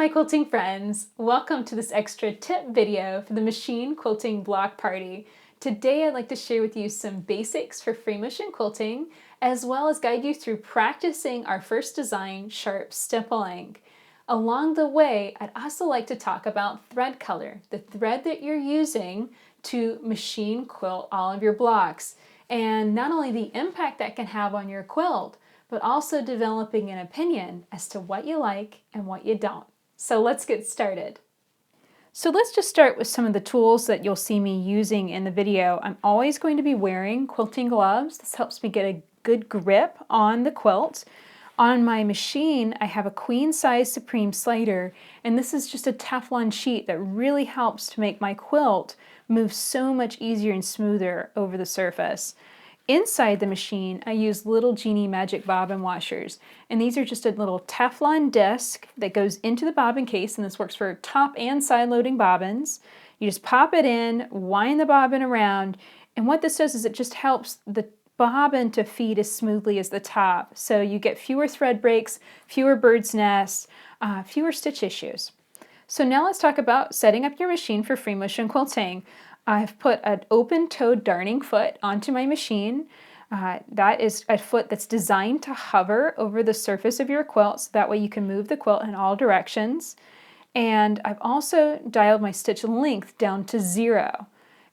my quilting friends, welcome to this extra tip video for the machine quilting block party. Today I'd like to share with you some basics for free motion quilting, as well as guide you through practicing our first design, sharp stippling. Along the way, I'd also like to talk about thread color, the thread that you're using to machine quilt all of your blocks, and not only the impact that can have on your quilt, but also developing an opinion as to what you like and what you don't. So let's get started. So let's just start with some of the tools that you'll see me using in the video. I'm always going to be wearing quilting gloves. This helps me get a good grip on the quilt. On my machine, I have a queen size Supreme slider, and this is just a Teflon sheet that really helps to make my quilt move so much easier and smoother over the surface. Inside the machine, I use little Genie Magic bobbin washers, and these are just a little Teflon disc that goes into the bobbin case, and this works for top and side loading bobbins. You just pop it in, wind the bobbin around, and what this does is it just helps the bobbin to feed as smoothly as the top, so you get fewer thread breaks, fewer bird's nests, fewer stitch issues. So now let's talk about setting up your machine for free motion quilting. I've put an open-toed darning foot onto my machine. That is a foot that's designed to hover over the surface of your quilt, so that way you can move the quilt in all directions. And I've also dialed my stitch length down to 0.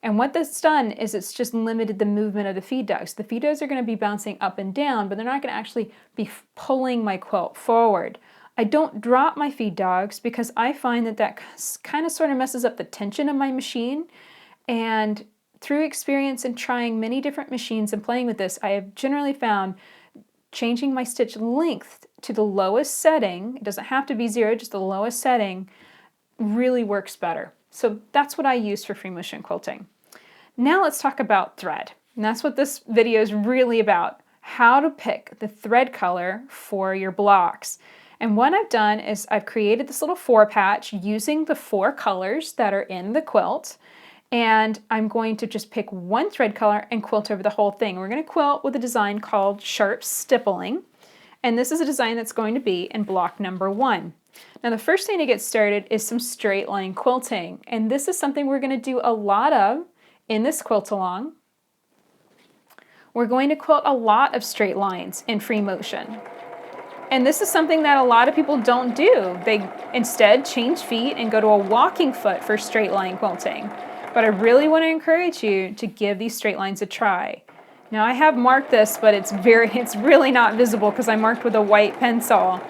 And what that's done is it's just limited the movement of the feed dogs. The feed dogs are going to be bouncing up and down, but they're not going to actually be pulling my quilt forward. I don't drop my feed dogs because I find that kind of sort of messes up the tension of my machine. And through experience and trying many different machines and playing with this, I have generally found changing my stitch length to the lowest setting, it doesn't have to be 0, just the lowest setting, really works better. So that's what I use for free motion quilting. Now let's talk about thread. And that's what this video is really about, how to pick the thread color for your blocks. And what I've done is I've created this little 4 patch using the 4 colors that are in the quilt. And I'm going to just pick one thread color and quilt over the whole thing. We're going to quilt with a design called Sharp Stippling. And this is a design that's going to be in block number 1. Now the first thing to get started is some straight line quilting. And this is something we're going to do a lot of in this quilt along. We're going to quilt a lot of straight lines in free motion. And this is something that a lot of people don't do. They instead change feet and go to a walking foot for straight line quilting. But I really want to encourage you to give these straight lines a try. Now I have marked this, but it's really not visible because I marked with a white pencil.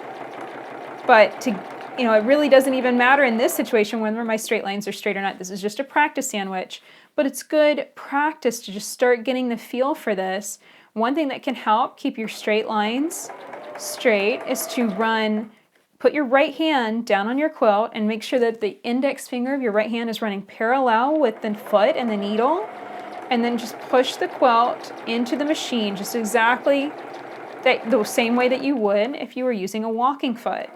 But it really doesn't even matter in this situation whether my straight lines are straight or not. This is just a practice sandwich, but it's good practice to just start getting the feel for this. One thing that can help keep your straight lines straight is to put your right hand down on your quilt and make sure that the index finger of your right hand is running parallel with the foot and the needle, and then just push the quilt into the machine just exactly the same way that you would if you were using a walking foot.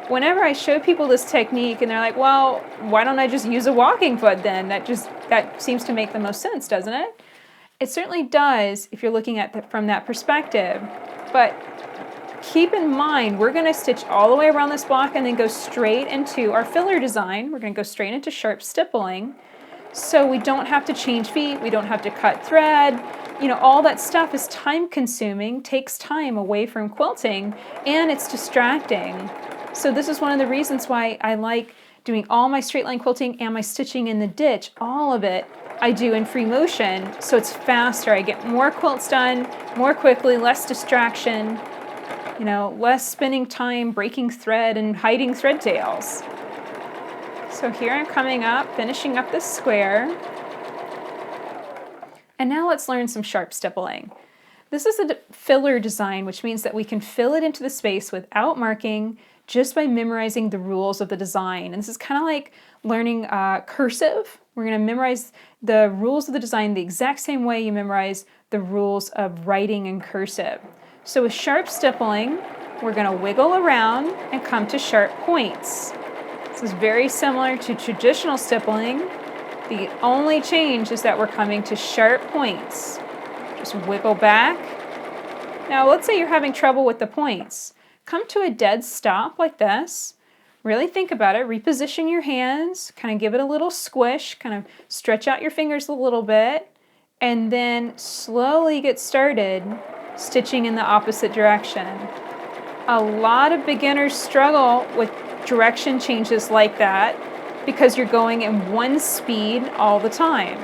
Whenever I show people this technique and they're like, well, why don't I just use a walking foot then? That seems to make the most sense, doesn't it? It certainly does if you're looking at it from that perspective, but keep in mind, we're going to stitch all the way around this block and then go straight into our filler design. We're going to go straight into sharp stippling. So we don't have to change feet, we don't have to cut thread. All that stuff is time consuming, takes time away from quilting, and it's distracting. So this is one of the reasons why I like doing all my straight line quilting and my stitching in the ditch, all of it I do in free motion, so it's faster. I get more quilts done more quickly, less distraction. Less spending time breaking thread and hiding thread tails. So here I'm coming up, finishing up this square. And now let's learn some sharp stippling. This is a filler design, which means that we can fill it into the space without marking, just by memorizing the rules of the design. And this is kind of like learning cursive. We're going to memorize the rules of the design the exact same way you memorize the rules of writing in cursive. So with sharp stippling, we're going to wiggle around and come to sharp points. This is very similar to traditional stippling. The only change is that we're coming to sharp points. Just wiggle back. Now let's say you're having trouble with the points. Come to a dead stop like this. really think about it. Reposition your hands, kind of give it a little squish, kind of stretch out your fingers a little bit, and then slowly get started stitching in the opposite direction. A lot of beginners struggle with direction changes like that because you're going in one speed all the time.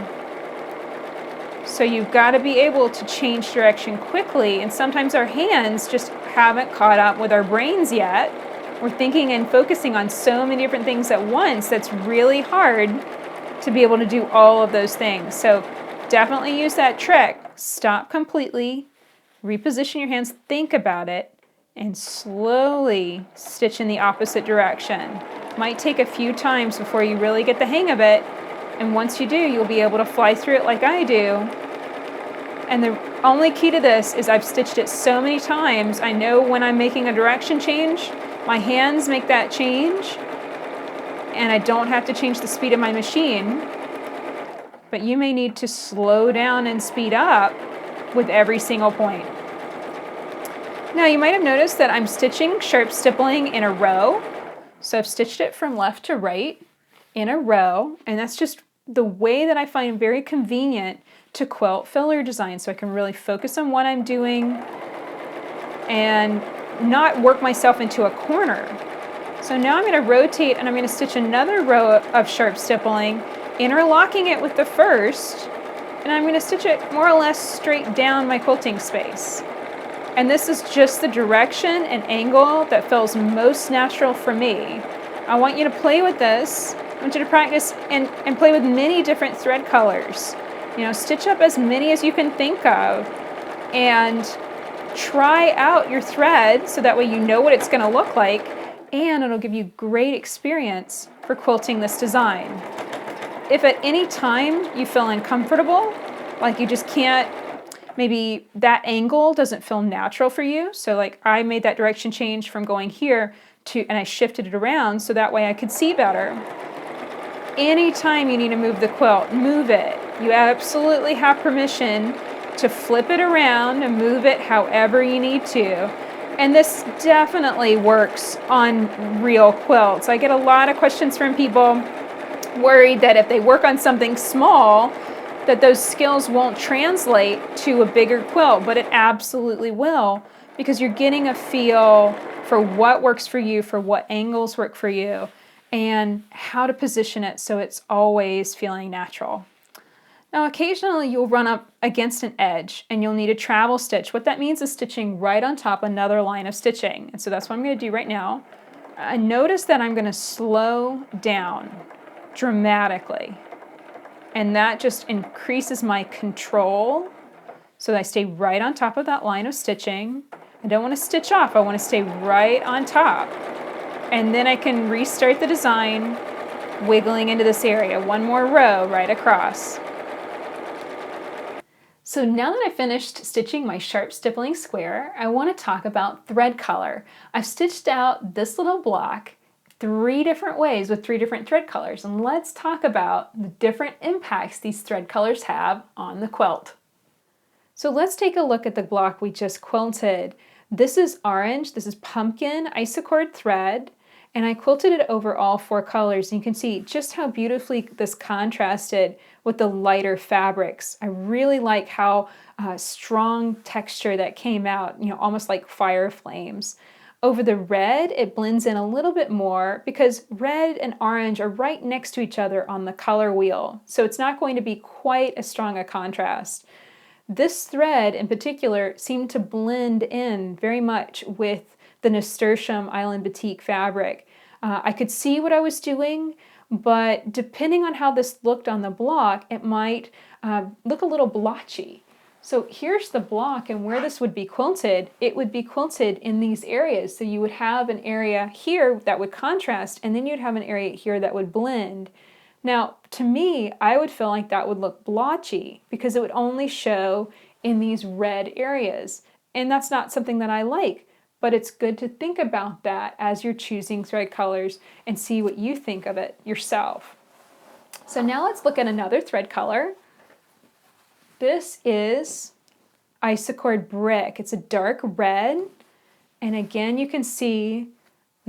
So you've got to be able to change direction quickly, and sometimes our hands just haven't caught up with our brains yet. We're thinking and focusing on so many different things at once that's really hard to be able to do all of those things. So definitely use that trick. Stop completely, reposition your hands, think about it, and slowly stitch in the opposite direction. Might take a few times before you really get the hang of it, and once you do, you'll be able to fly through it like I do. And the only key to this is I've stitched it so many times, I know when I'm making a direction change, my hands make that change, and I don't have to change the speed of my machine. But you may need to slow down and speed up with every single point. Now you might have noticed that I'm stitching sharp stippling in a row. So I've stitched it from left to right in a row, and that's just the way that I find very convenient to quilt filler design, so I can really focus on what I'm doing and not work myself into a corner. So now I'm going to rotate and I'm going to stitch another row of sharp stippling, interlocking it with the first, and I'm going to stitch it more or less straight down my quilting space. And this is just the direction and angle that feels most natural for me. I want you to play with this. I want you to practice and play with many different thread colors. You know, stitch up as many as you can think of and try out your thread so that way you know what it's going to look like, and it'll give you great experience for quilting this design. If at any time you feel uncomfortable, like you just can't, maybe that angle doesn't feel natural for you, so like I made that direction change from going here to, and I shifted it around so that way I could see better. Anytime you need to move the quilt, move it. You absolutely have permission to flip it around and move it however you need to. And this definitely works on real quilts. I get a lot of questions from people worried that if they work on something small, that those skills won't translate to a bigger quilt, but it absolutely will, because you're getting a feel for what works for you, for what angles work for you, and how to position it so it's always feeling natural. Now occasionally you'll run up against an edge and you'll need a travel stitch. What that means is stitching right on top another line of stitching. And so that's what I'm going to do right now. Notice that I'm going to slow down dramatically. And that just increases my control so that I stay right on top of that line of stitching. I don't want to stitch off, I want to stay right on top. And then I can restart the design, wiggling into this area. One more row right across. So now that I finished stitching my sharp stippling square, I want to talk about thread color. I've stitched out this little block 3 different ways with 3 different thread colors, and let's talk about the different impacts these thread colors have on the quilt. So let's take a look at the block we just quilted. This is orange, this is pumpkin isocord thread, and I quilted it over all 4 colors, and you can see just how beautifully this contrasted with the lighter fabrics. I really like how strong texture that came out, you know, almost like fire flames. Over the red, it blends in a little bit more because red and orange are right next to each other on the color wheel, so it's not going to be quite as strong a contrast. This thread in particular seemed to blend in very much with the Nasturtium Island Batik fabric. I could see what I was doing, but depending on how this looked on the block, it might look a little blotchy. So here's the block, and where this would be quilted, it would be quilted in these areas. So you would have an area here that would contrast, and then you'd have an area here that would blend. Now, to me, I would feel like that would look blotchy because it would only show in these red areas. And that's not something that I like, but it's good to think about that as you're choosing thread colors and see what you think of it yourself. So now let's look at another thread color. This is Isocord Brick. It's a dark red, and again you can see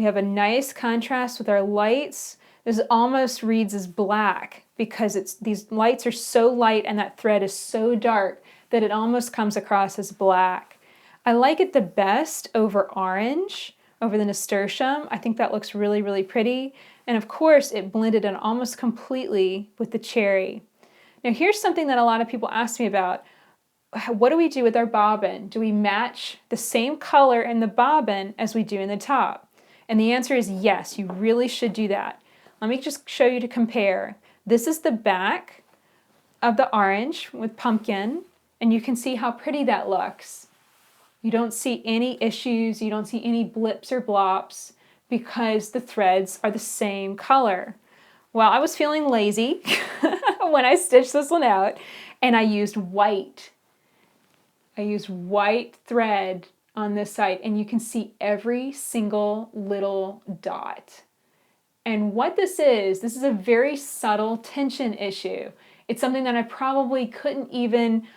We have a nice contrast with our lights. This almost reads as black because these lights are so light and that thread is so dark that it almost comes across as black. I like it the best over orange, over the nasturtium. I think that looks really, really pretty. And of course, it blended in almost completely with the cherry. Now here's something that a lot of people ask me about. What do we do with our bobbin? Do we match the same color in the bobbin as we do in the top? And the answer is yes, you really should do that. Let me just show you to compare. This is the back of the orange with pumpkin, and you can see how pretty that looks. You don't see any issues, you don't see any blips or blops because the threads are the same color. Well, I was feeling lazy when I stitched this one out, and I used white. I used white thread on this side, and you can see every single little dot. And what this is a very subtle tension issue. It's something that I probably couldn't even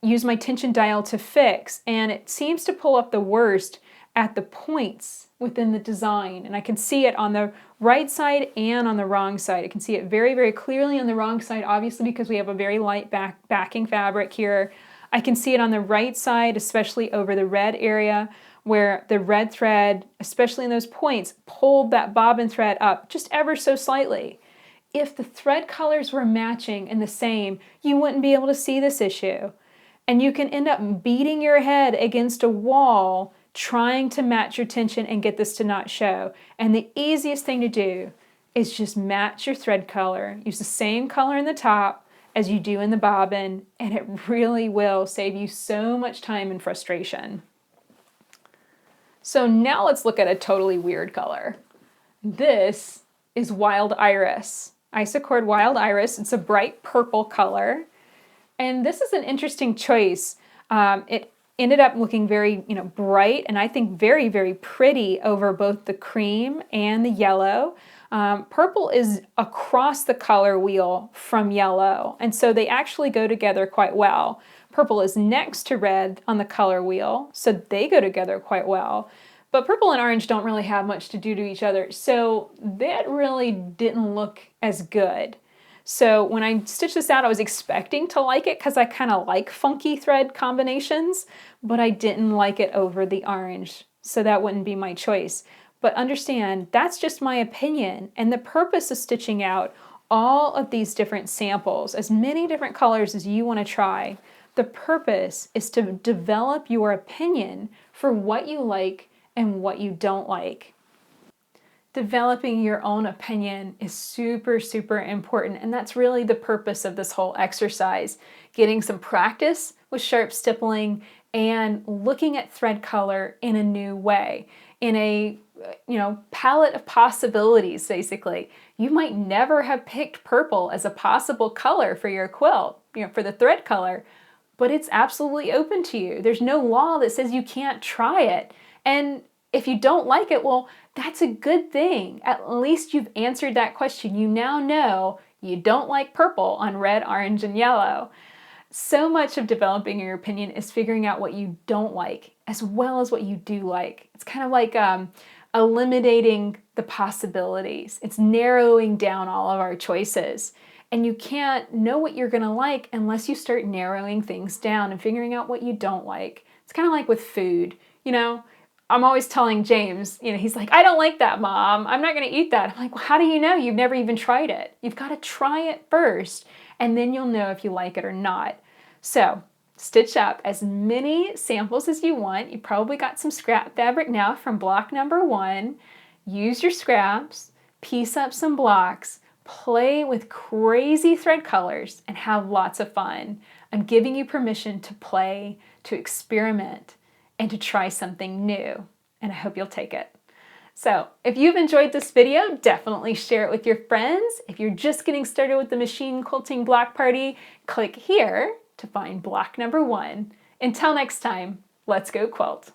use my tension dial to fix, and it seems to pull up the worst at the points within the design, and I can see it on the right side and on the wrong side. I can see it very, very clearly on the wrong side, obviously because we have a very light backing fabric here. I can see it on the right side, especially over the red area, where the red thread, especially in those points, pulled that bobbin thread up just ever so slightly. If the thread colors were matching and the same, you wouldn't be able to see this issue. And you can end up beating your head against a wall trying to match your tension and get this to not show. And the easiest thing to do is just match your thread color. Use the same color in the top as you do in the bobbin, and it really will save you so much time and frustration. So now let's look at a totally weird color. This is Wild Iris. Isocord Wild Iris. It's a bright purple color. And this is an interesting choice. It ended up looking very, bright, and I think very, very pretty over both the cream and the yellow. Purple is across the color wheel from yellow, and so they actually go together quite well. Purple is next to red on the color wheel, so they go together quite well. But purple and orange don't really have much to do to each other, so that really didn't look as good. So when I stitched this out, I was expecting to like it because I kind of like funky thread combinations, but I didn't like it over the orange, so that wouldn't be my choice. But understand, that's just my opinion, and the purpose of stitching out all of these different samples, as many different colors as you want to try, the purpose is to develop your opinion for what you like and what you don't like. Developing your own opinion is super, super important, and that's really the purpose of this whole exercise. Getting some practice with sharp stippling and looking at thread color in a new way, in a palette of possibilities, basically. You might never have picked purple as a possible color for your quilt, for the thread color, but it's absolutely open to you. There's no law that says you can't try it. And if you don't like it, well, that's a good thing. At least you've answered that question. You now know you don't like purple on red, orange, and yellow. So much of developing your opinion is figuring out what you don't like as well as what you do like. It's kind of like eliminating the possibilities. It's narrowing down all of our choices. And you can't know what you're going to like unless you start narrowing things down and figuring out what you don't like. It's kind of like with food, I'm always telling James, he's like, I don't like that, Mom. I'm not going to eat that. I'm like, well, how do you know? You've never even tried it. You've got to try it first, and then you'll know if you like it or not. So stitch up as many samples as you want. You probably got some scrap fabric now from block number 1. Use your scraps, piece up some blocks, play with crazy thread colors, and have lots of fun. I'm giving you permission to play, to experiment, and to try something new, and I hope you'll take it. So if you've enjoyed this video, definitely share it with your friends. If you're just getting started with the machine quilting block party, click here to find block number 1. Until next time, let's go quilt.